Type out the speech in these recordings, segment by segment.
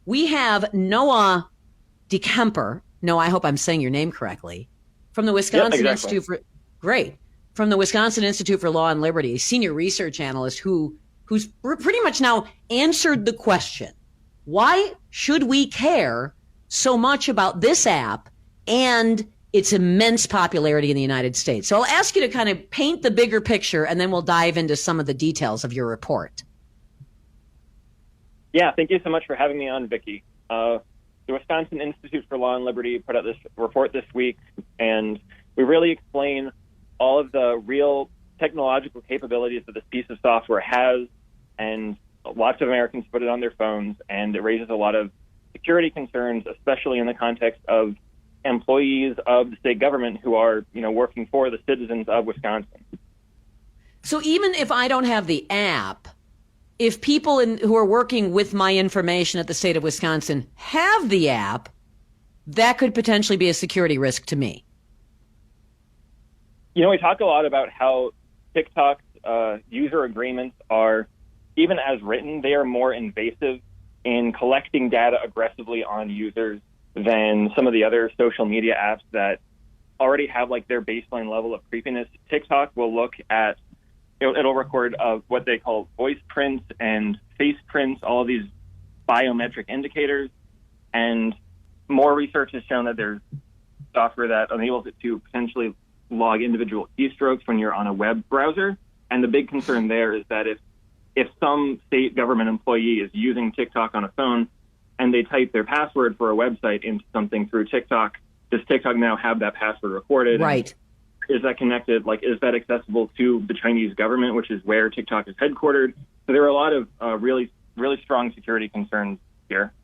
We have Noah Diekemper. No, I hope I'm saying your name correctly. From the Wisconsin exactly. Institute for from the Wisconsin Institute for Law and Liberty, a senior research analyst who's pretty much now answered the question: why should we care so much about this app and its immense popularity in the United States? So I'll ask you to kind of paint the bigger picture, and then we'll dive into some of the details of your report. Yeah, thank you so much for having me on, Vicki. The Wisconsin Institute for Law and Liberty put out this report this week, and we really explain all of the real technological capabilities that this piece of software has, and lots of Americans put it on their phones, and it raises a lot of security concerns, especially in the context of employees of the state government who are, working for the citizens of Wisconsin. So even if I don't have the app, if people who are working with my information at the state of Wisconsin have the app, that could potentially be a security risk to me. We talk a lot about how TikTok's user agreements are, even as written, they are more invasive in collecting data aggressively on users than some of the other social media apps that already have their baseline level of creepiness. TikTok will look at, it'll record what they call voice prints and face prints, all of these biometric indicators. And more research has shown that there's software that enables it to potentially log individual keystrokes when you're on a web browser. And the big concern there is that if some state government employee is using TikTok on a phone and they type their password for a website into something through TikTok, does TikTok now have that password recorded? Right. Is that connected? Is that accessible to the Chinese government, which is where TikTok is headquartered? So there are a lot of really, really strong security concerns here.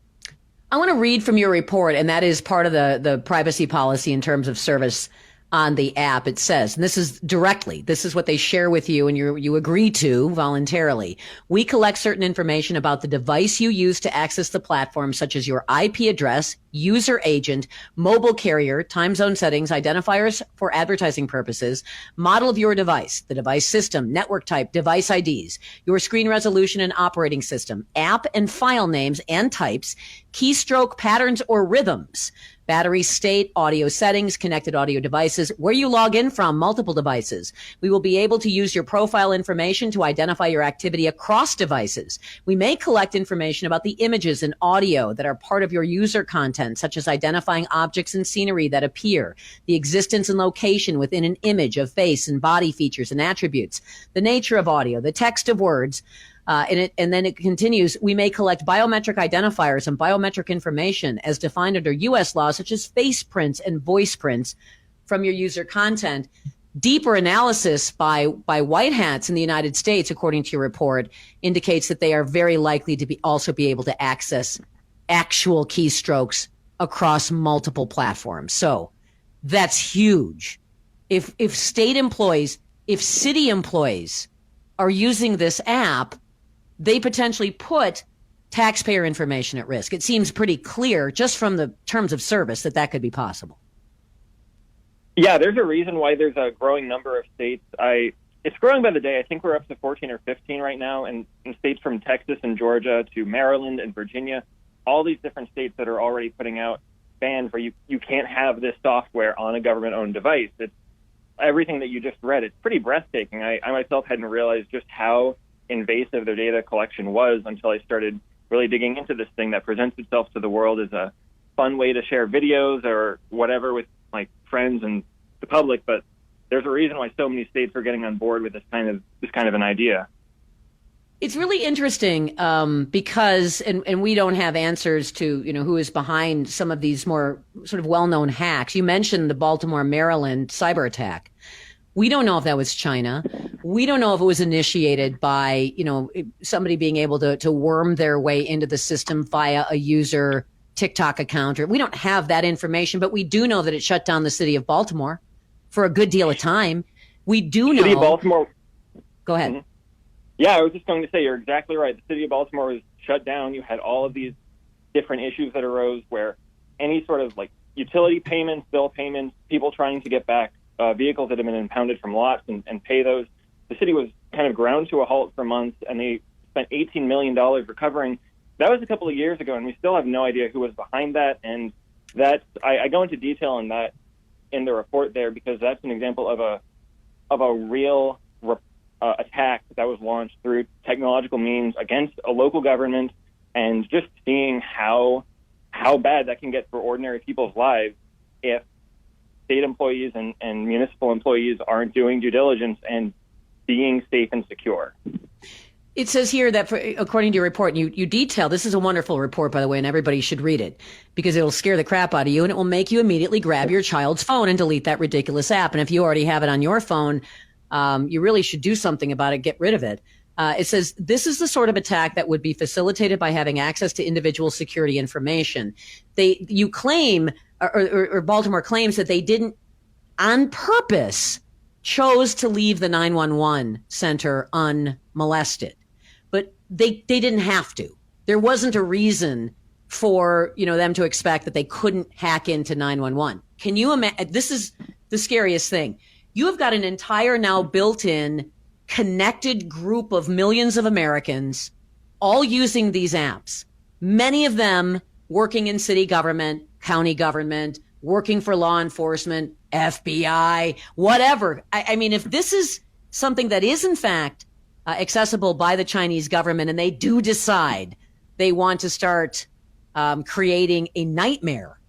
I want to read from your report, and that is part of the privacy policy in terms of service on the app. It says, and this is what they share with you and you agree to voluntarily. We collect certain information about the device you use to access the platform, such as your IP address, user agent, mobile carrier, time zone settings, identifiers for advertising purposes, model of your device, the device system, network type, device IDs, your screen resolution and operating system, app and file names and types, keystroke patterns or rhythms, battery state, audio settings, connected audio devices, where you log in from, multiple devices. We will be able to use your profile information to identify your activity across devices. We may collect information about the images and audio that are part of your user content, such as identifying objects and scenery that appear, the existence and location within an image of face and body features and attributes, the nature of audio, the text of words, and then it continues, we may collect biometric identifiers and biometric information as defined under U.S. law, such as face prints and voice prints from your user content. Deeper analysis by white hats in the United States, according to your report, indicates that they are very likely to also be able to access actual keystrokes across multiple platforms. So that's huge. If state employees, if city employees are using this app, they potentially put taxpayer information at risk. It seems pretty clear just from the terms of service that could be possible. Yeah, there's a reason why there's a growing number of states. It's growing by the day. I think we're up to 14 or 15 right now, and in states from Texas and Georgia to Maryland and Virginia, all these different states that are already putting out bans where you can't have this software on a government-owned device. It's everything that you just read. It's pretty breathtaking. I myself hadn't realized just how invasive their data collection was until I started really digging into this thing that presents itself to the world as a fun way to share videos or whatever with friends and the public. But there's a reason why so many states are getting on board with this kind of an idea. It's really interesting because, and we don't have answers to, who is behind some of these more sort of well-known hacks. You mentioned the Baltimore, Maryland cyber attack. We don't know if that was China. We don't know if it was initiated by, somebody being able to worm their way into the system via a user TikTok account. We don't have that information, but we do know that it shut down the city of Baltimore for a good deal of time. We do know. City of Baltimore. Go ahead. Mm-hmm. Yeah, I was just going to say, you're exactly right. The city of Baltimore was shut down. You had all of these different issues that arose where any sort of utility payments, bill payments, people trying to get back vehicles that have been impounded from lots and pay those. The city was kind of ground to a halt for months, and they spent $18 million recovering that was a couple of years ago, and we still have no idea who was behind that. And I go into detail on that in the report there, because that's an example of a real attack that was launched through technological means against a local government, and just seeing how bad that can get for ordinary people's lives if state employees and municipal employees aren't doing due diligence and being safe and secure. It says here that, according to your report, you detail, this is a wonderful report, by the way, and everybody should read it, because it'll scare the crap out of you, and it will make you immediately grab your child's phone and delete that ridiculous app. And if you already have it on your phone, you really should do something about it, get rid of it. It says, this is the sort of attack that would be facilitated by having access to individual security information. You claim, or Baltimore claims, that they didn't, on purpose, chose to leave the 911 center unmolested. But they didn't have to. There wasn't a reason for, them to expect that they couldn't hack into 911. Can you imagine? This is the scariest thing. You have got an entire now built-in connected group of millions of Americans all using these apps. Many of them working in city government, county government, working for law enforcement, FBI, whatever. I mean, if this is something that is in fact accessible by the Chinese government, and they do decide they want to start creating a nightmare,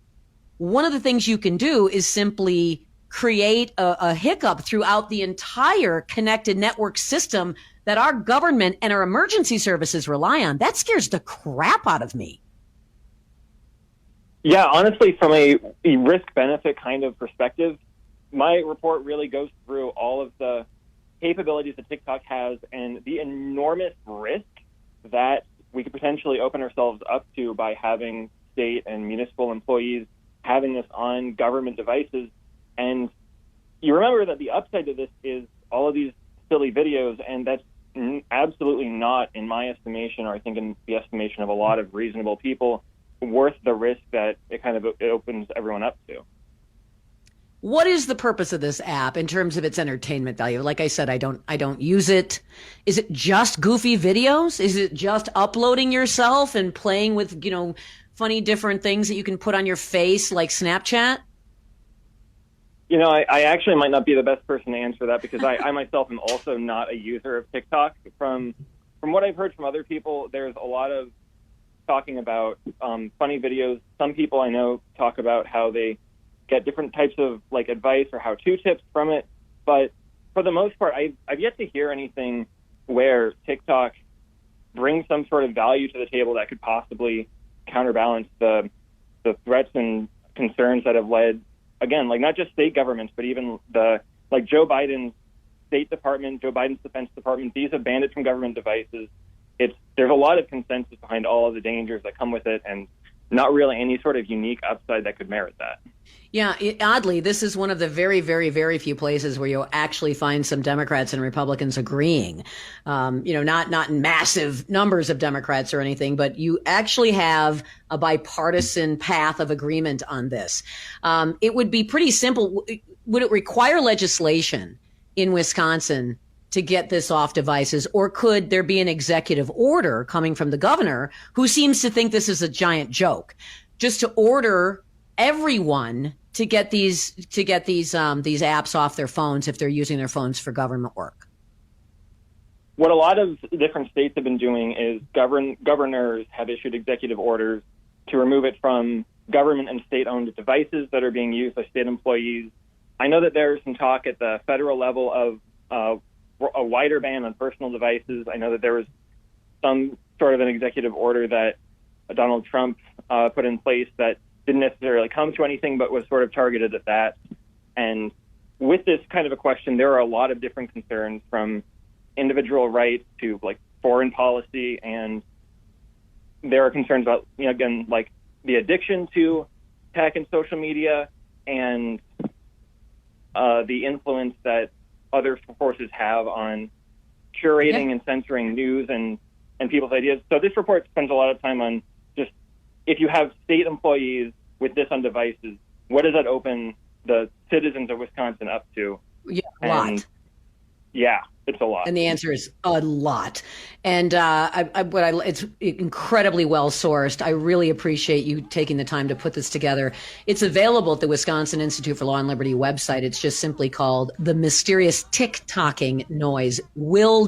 one of the things you can do is simply create a hiccup throughout the entire connected network system that our government and our emergency services rely on. That scares the crap out of me. Yeah, honestly, from a risk-benefit kind of perspective, my report really goes through all of the capabilities that TikTok has and the enormous risk that we could potentially open ourselves up to by having state and municipal employees having this on government devices. And you remember that the upside to this is all of these silly videos, and that's absolutely not, in my estimation, or I think in the estimation of a lot of reasonable people, worth the risk that it opens everyone up to. What is the purpose of this app in terms of its entertainment value? Like I said, I don't use it. Is it just goofy videos? Is it just uploading yourself and playing with, funny different things that you can put on your face like Snapchat? I actually might not be the best person to answer that, because I myself am also not a user of TikTok. From what I've heard from other people, there's a lot of talking about funny videos. Some people I know talk about how they get different types of advice or how-to tips from it. But for the most part, I've yet to hear anything where TikTok brings some sort of value to the table that could possibly counterbalance the threats and concerns that have led, again, not just state governments, but even Joe Biden's State Department, Joe Biden's Defense Department. These have banned it from government devices. There's a lot of consensus behind all of the dangers that come with it, and not really any sort of unique upside that could merit that. Yeah, oddly, this is one of the very, very, very few places where you'll actually find some Democrats and Republicans agreeing. Not in massive numbers of Democrats or anything, but you actually have a bipartisan path of agreement on this. It would be pretty simple. Would it require legislation in Wisconsin to get this off devices, or could there be an executive order coming from the governor, who seems to think this is a giant joke, just to order everyone to get these apps off their phones if they're using their phones for government work? What a lot of different states have been doing is governors have issued executive orders to remove it from government and state-owned devices that are being used by state employees. I know that there's some talk at the federal level of a wider ban on personal devices. I know that there was some sort of an executive order that Donald Trump put in place that didn't necessarily come to anything, but was sort of targeted at that. And with this kind of a question, there are a lot of different concerns, from individual rights to foreign policy, and there are concerns about, again, the addiction to tech and social media, and the influence that other forces have on curating and censoring news and people's ideas. So this report spends a lot of time on just, if you have state employees with this on devices, what does that open the citizens of Wisconsin up to? Yeah, a lot. Yeah, it's a lot. And the answer is a lot. And it's incredibly well sourced. I really appreciate you taking the time to put this together. It's available at the Wisconsin Institute for Law and Liberty website. It's just simply called The Mysterious Tick-Tocking Noise, will-law.org.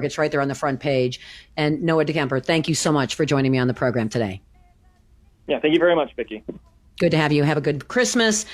It's right there on the front page. And Noah Diekemper, thank you so much for joining me on the program today. Yeah, thank you very much, Vicki. Good to have you. Have a good Christmas.